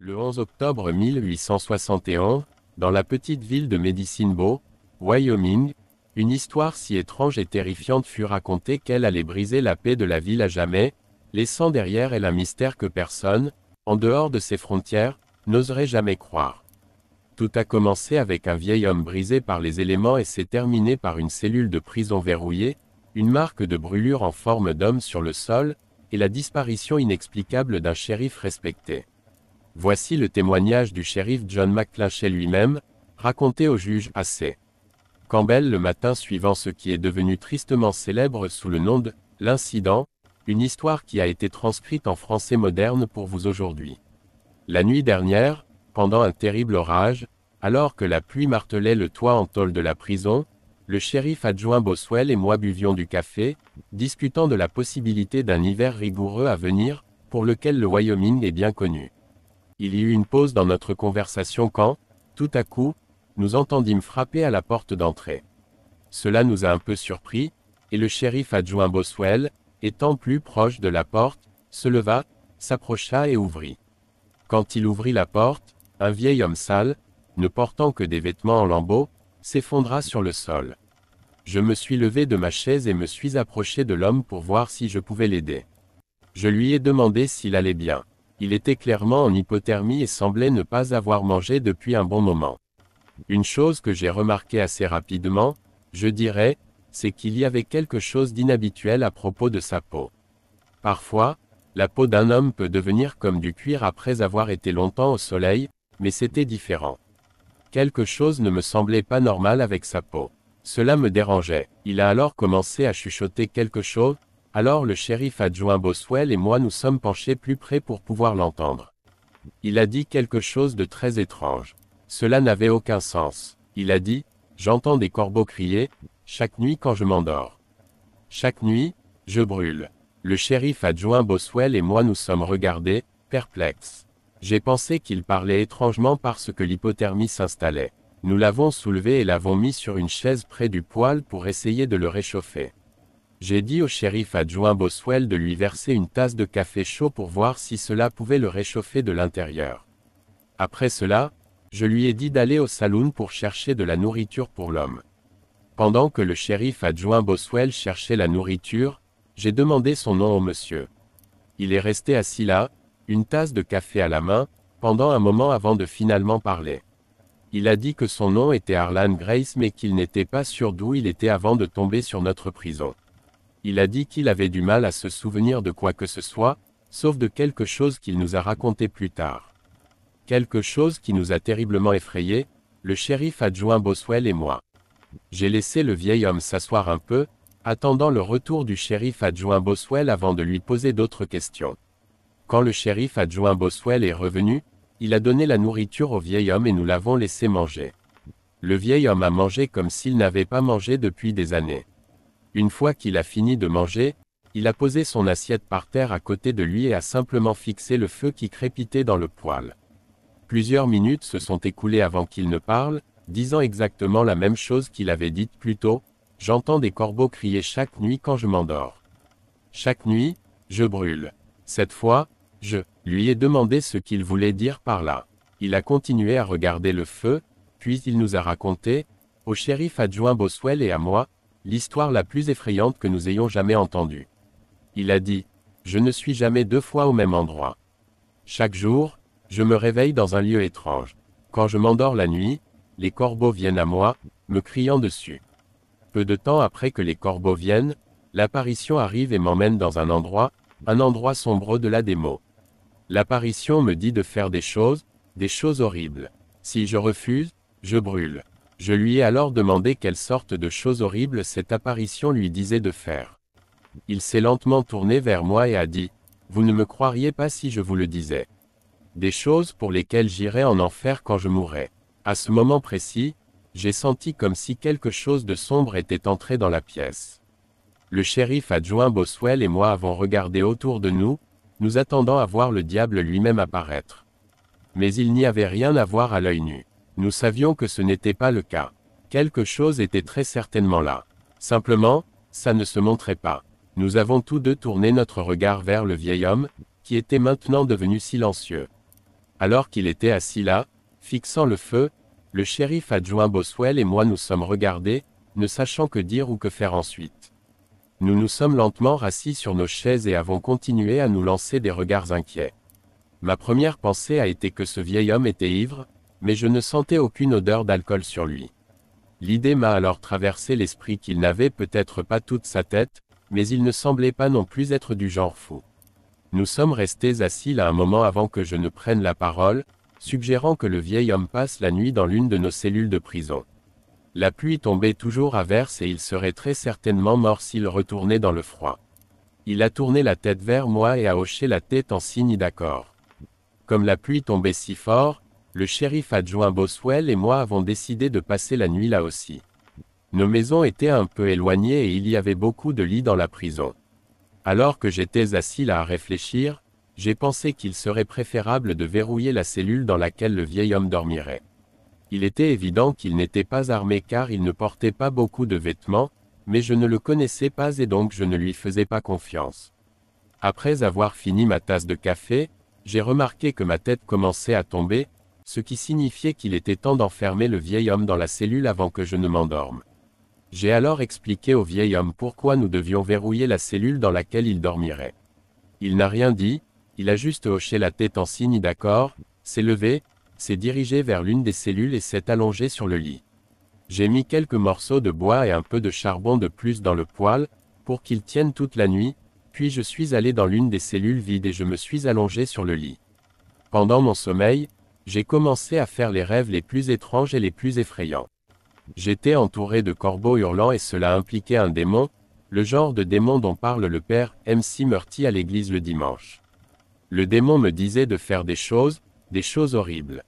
Le 11 octobre 1871, dans la petite ville de Medicine Bow, Wyoming, une histoire si étrange et terrifiante fut racontée qu'elle allait briser la paix de la ville à jamais, laissant derrière elle un mystère que personne, en dehors de ses frontières, n'oserait jamais croire. Tout a commencé avec un vieil homme brisé par les éléments et s'est terminé par une cellule de prison verrouillée, une marque de brûlure en forme d'homme sur le sol, et la disparition inexplicable d'un shérif respecté. Voici le témoignage du shérif John McClatchy lui-même, raconté au juge A.C. Campbell le matin suivant, ce qui est devenu tristement célèbre sous le nom de « l'incident », une histoire qui a été transcrite en français moderne pour vous aujourd'hui. La nuit dernière, pendant un terrible orage, alors que la pluie martelait le toit en tôle de la prison, le shérif adjoint Boswell et moi buvions du café, discutant de la possibilité d'un hiver rigoureux à venir, pour lequel le Wyoming est bien connu. Il y eut une pause dans notre conversation quand, tout à coup, nous entendîmes frapper à la porte d'entrée. Cela nous a un peu surpris, et le shérif adjoint Boswell, étant plus proche de la porte, se leva, s'approcha et ouvrit. Quand il ouvrit la porte, un vieil homme sale, ne portant que des vêtements en lambeaux, s'effondra sur le sol. Je me suis levé de ma chaise et me suis approché de l'homme pour voir si je pouvais l'aider. Je lui ai demandé s'il allait bien. Il était clairement en hypothermie et semblait ne pas avoir mangé depuis un bon moment. Une chose que j'ai remarquée assez rapidement, je dirais, c'est qu'il y avait quelque chose d'inhabituel à propos de sa peau. Parfois, la peau d'un homme peut devenir comme du cuir après avoir été longtemps au soleil, mais c'était différent. Quelque chose ne me semblait pas normal avec sa peau. Cela me dérangeait. Il a alors commencé à chuchoter quelque chose, alors le shérif adjoint Boswell et moi nous sommes penchés plus près pour pouvoir l'entendre. Il a dit quelque chose de très étrange. Cela n'avait aucun sens. Il a dit, « J'entends des corbeaux crier, chaque nuit quand je m'endors. Chaque nuit, je brûle. » Le shérif adjoint Boswell et moi nous sommes regardés, perplexes. J'ai pensé qu'il parlait étrangement parce que l'hypothermie s'installait. Nous l'avons soulevé et l'avons mis sur une chaise près du poêle pour essayer de le réchauffer. J'ai dit au shérif adjoint Boswell de lui verser une tasse de café chaud pour voir si cela pouvait le réchauffer de l'intérieur. Après cela, je lui ai dit d'aller au saloon pour chercher de la nourriture pour l'homme. Pendant que le shérif adjoint Boswell cherchait la nourriture, j'ai demandé son nom au monsieur. Il est resté assis là, une tasse de café à la main, pendant un moment avant de finalement parler. Il a dit que son nom était Harlan Grace mais qu'il n'était pas sûr d'où il était avant de tomber sur notre prison. Il a dit qu'il avait du mal à se souvenir de quoi que ce soit, sauf de quelque chose qu'il nous a raconté plus tard. Quelque chose qui nous a terriblement effrayés, le shérif adjoint Boswell et moi. J'ai laissé le vieil homme s'asseoir un peu, attendant le retour du shérif adjoint Boswell avant de lui poser d'autres questions. Quand le shérif adjoint Boswell est revenu, il a donné la nourriture au vieil homme et nous l'avons laissé manger. Le vieil homme a mangé comme s'il n'avait pas mangé depuis des années. Une fois qu'il a fini de manger, il a posé son assiette par terre à côté de lui et a simplement fixé le feu qui crépitait dans le poêle. Plusieurs minutes se sont écoulées avant qu'il ne parle, disant exactement la même chose qu'il avait dite plus tôt, « J'entends des corbeaux crier chaque nuit quand je m'endors. Chaque nuit, je brûle. » Cette fois, je lui ai demandé ce qu'il voulait dire par là. Il a continué à regarder le feu, puis il nous a raconté, au shérif adjoint Boswell et à moi, l'histoire la plus effrayante que nous ayons jamais entendue. Il a dit, « Je ne suis jamais deux fois au même endroit. Chaque jour, je me réveille dans un lieu étrange. Quand je m'endors la nuit, les corbeaux viennent à moi, me criant dessus. Peu de temps après que les corbeaux viennent, l'apparition arrive et m'emmène dans un endroit sombre au-delà des mots. L'apparition me dit de faire des choses horribles. Si je refuse, je brûle. Je lui ai alors demandé quelle sorte de choses horribles cette apparition lui disait de faire. Il s'est lentement tourné vers moi et a dit, « Vous ne me croiriez pas si je vous le disais. Des choses pour lesquelles j'irais en enfer quand je mourrais. » À ce moment précis, j'ai senti comme si quelque chose de sombre était entré dans la pièce. Le shérif adjoint Boswell et moi avons regardé autour de nous, nous attendant à voir le diable lui-même apparaître. Mais il n'y avait rien à voir à l'œil nu. Nous savions que ce n'était pas le cas. Quelque chose était très certainement là. Simplement, ça ne se montrait pas. Nous avons tous deux tourné notre regard vers le vieil homme, qui était maintenant devenu silencieux. Alors qu'il était assis là, fixant le feu, le shérif adjoint Boswell et moi nous sommes regardés, ne sachant que dire ou que faire ensuite. Nous nous sommes lentement rassis sur nos chaises et avons continué à nous lancer des regards inquiets. Ma première pensée a été que ce vieil homme était ivre, mais je ne sentais aucune odeur d'alcool sur lui. L'idée m'a alors traversé l'esprit qu'il n'avait peut-être pas toute sa tête, mais il ne semblait pas non plus être du genre fou. Nous sommes restés assis là un moment avant que je ne prenne la parole, suggérant que le vieil homme passe la nuit dans l'une de nos cellules de prison. La pluie tombait toujours à verse et il serait très certainement mort s'il retournait dans le froid. Il a tourné la tête vers moi et a hoché la tête en signe d'accord. Comme la pluie tombait si fort, le shérif adjoint Boswell et moi avons décidé de passer la nuit là aussi. Nos maisons étaient un peu éloignées et il y avait beaucoup de lits dans la prison. Alors que j'étais assis là à réfléchir, j'ai pensé qu'il serait préférable de verrouiller la cellule dans laquelle le vieil homme dormirait. Il était évident qu'il n'était pas armé car il ne portait pas beaucoup de vêtements, mais je ne le connaissais pas et donc je ne lui faisais pas confiance. Après avoir fini ma tasse de café, j'ai remarqué que ma tête commençait à tomber, ce qui signifiait qu'il était temps d'enfermer le vieil homme dans la cellule avant que je ne m'endorme. J'ai alors expliqué au vieil homme pourquoi nous devions verrouiller la cellule dans laquelle il dormirait. Il n'a rien dit, il a juste hoché la tête en signe d'accord, s'est levé, s'est dirigé vers l'une des cellules et s'est allongé sur le lit. J'ai mis quelques morceaux de bois et un peu de charbon de plus dans le poêle, pour qu'il tienne toute la nuit, puis je suis allé dans l'une des cellules vides et je me suis allongé sur le lit. Pendant mon sommeil, j'ai commencé à faire les rêves les plus étranges et les plus effrayants. J'étais entouré de corbeaux hurlants et cela impliquait un démon, le genre de démon dont parle le père M.C. Murty à l'église le dimanche. Le démon me disait de faire des choses horribles.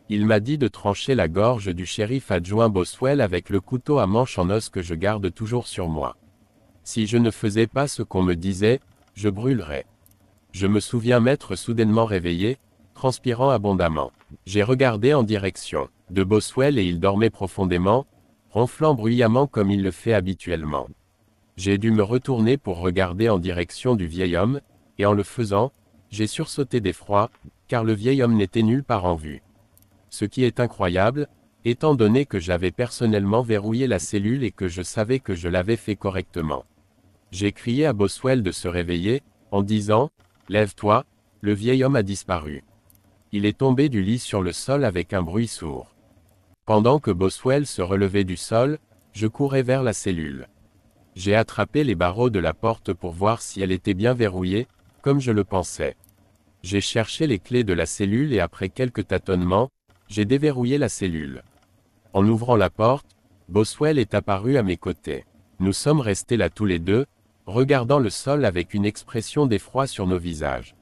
Il m'a dit de trancher la gorge du shérif adjoint Boswell avec le couteau à manche en os que je garde toujours sur moi. Si je ne faisais pas ce qu'on me disait, je brûlerais. Je me souviens m'être soudainement réveillé, transpirant abondamment. J'ai regardé en direction de Boswell et il dormait profondément, ronflant bruyamment comme il le fait habituellement. J'ai dû me retourner pour regarder en direction du vieil homme, et en le faisant, j'ai sursauté d'effroi, car le vieil homme n'était nulle part en vue. Ce qui est incroyable, étant donné que j'avais personnellement verrouillé la cellule et que je savais que je l'avais fait correctement. J'ai crié à Boswell de se réveiller, en disant « Lève-toi, le vieil homme a disparu ». Il est tombé du lit sur le sol avec un bruit sourd. Pendant que Boswell se relevait du sol, je courais vers la cellule. J'ai attrapé les barreaux de la porte pour voir si elle était bien verrouillée, comme je le pensais. J'ai cherché les clés de la cellule et après quelques tâtonnements, j'ai déverrouillé la cellule. En ouvrant la porte, Boswell est apparu à mes côtés. Nous sommes restés là tous les deux, regardant le sol avec une expression d'effroi sur nos visages.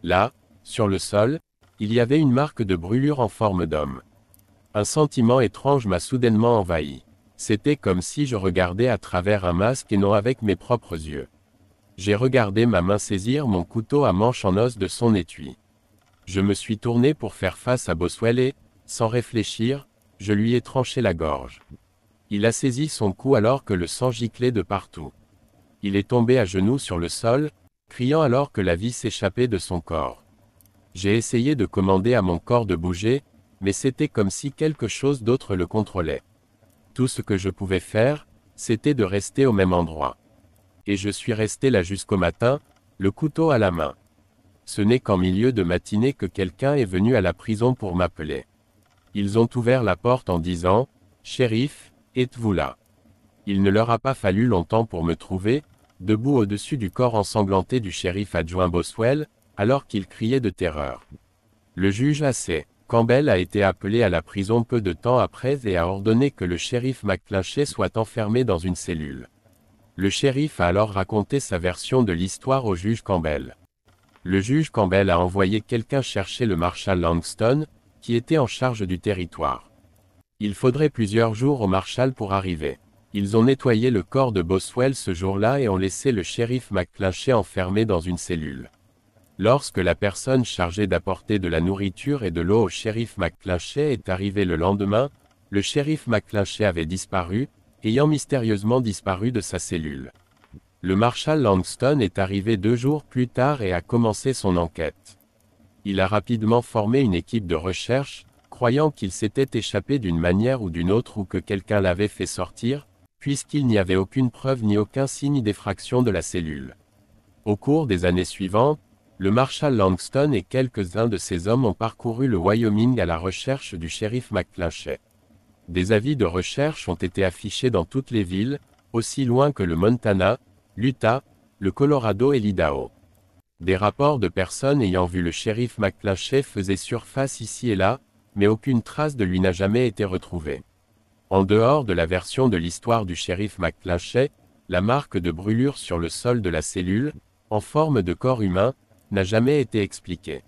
Là, sur le sol, il y avait une marque de brûlure en forme d'homme. Un sentiment étrange m'a soudainement envahi. C'était comme si je regardais à travers un masque et non avec mes propres yeux. J'ai regardé ma main saisir mon couteau à manche en os de son étui. Je me suis tourné pour faire face à Boswell et, sans réfléchir, je lui ai tranché la gorge. Il a saisi son cou alors que le sang giclait de partout. Il est tombé à genoux sur le sol, criant alors que la vie s'échappait de son corps. J'ai essayé de commander à mon corps de bouger, mais c'était comme si quelque chose d'autre le contrôlait. Tout ce que je pouvais faire, c'était de rester au même endroit. Et je suis resté là jusqu'au matin, le couteau à la main. Ce n'est qu'en milieu de matinée que quelqu'un est venu à la prison pour m'appeler. Ils ont ouvert la porte en disant « Shérif, êtes-vous là ?» Il ne leur a pas fallu longtemps pour me trouver, debout au-dessus du corps ensanglanté du shérif adjoint Boswell, alors qu'il criait de terreur. Le juge A.C. Campbell a été appelé à la prison peu de temps après et a ordonné que le shérif McClinchay soit enfermé dans une cellule. Le shérif a alors raconté sa version de l'histoire au juge Campbell. Le juge Campbell a envoyé quelqu'un chercher le marshal Langston, qui était en charge du territoire. Il faudrait plusieurs jours au marshal pour arriver. Ils ont nettoyé le corps de Boswell ce jour-là et ont laissé le shérif McClinchay enfermé dans une cellule. Lorsque la personne chargée d'apporter de la nourriture et de l'eau au shérif McClinchay est arrivée le lendemain, le shérif McClinchay avait disparu, ayant mystérieusement disparu de sa cellule. Le marshal Langston est arrivé 2 jours plus tard et a commencé son enquête. il a rapidement formé une équipe de recherche, croyant qu'il s'était échappé d'une manière ou d'une autre ou que quelqu'un l'avait fait sortir, puisqu'il n'y avait aucune preuve ni aucun signe d'effraction de la cellule. Au cours des années suivantes, le marshal Langston et quelques-uns de ses hommes ont parcouru le Wyoming à la recherche du shérif McClinchey. Des avis de recherche ont été affichés dans toutes les villes, aussi loin que le Montana, l'Utah, le Colorado et l'Idaho. Des rapports de personnes ayant vu le shérif McClinchey faisaient surface ici et là, mais aucune trace de lui n'a jamais été retrouvée. En dehors de la version de l'histoire du shérif McClinchey, la marque de brûlure sur le sol de la cellule, en forme de corps humain, n'a jamais été expliquée.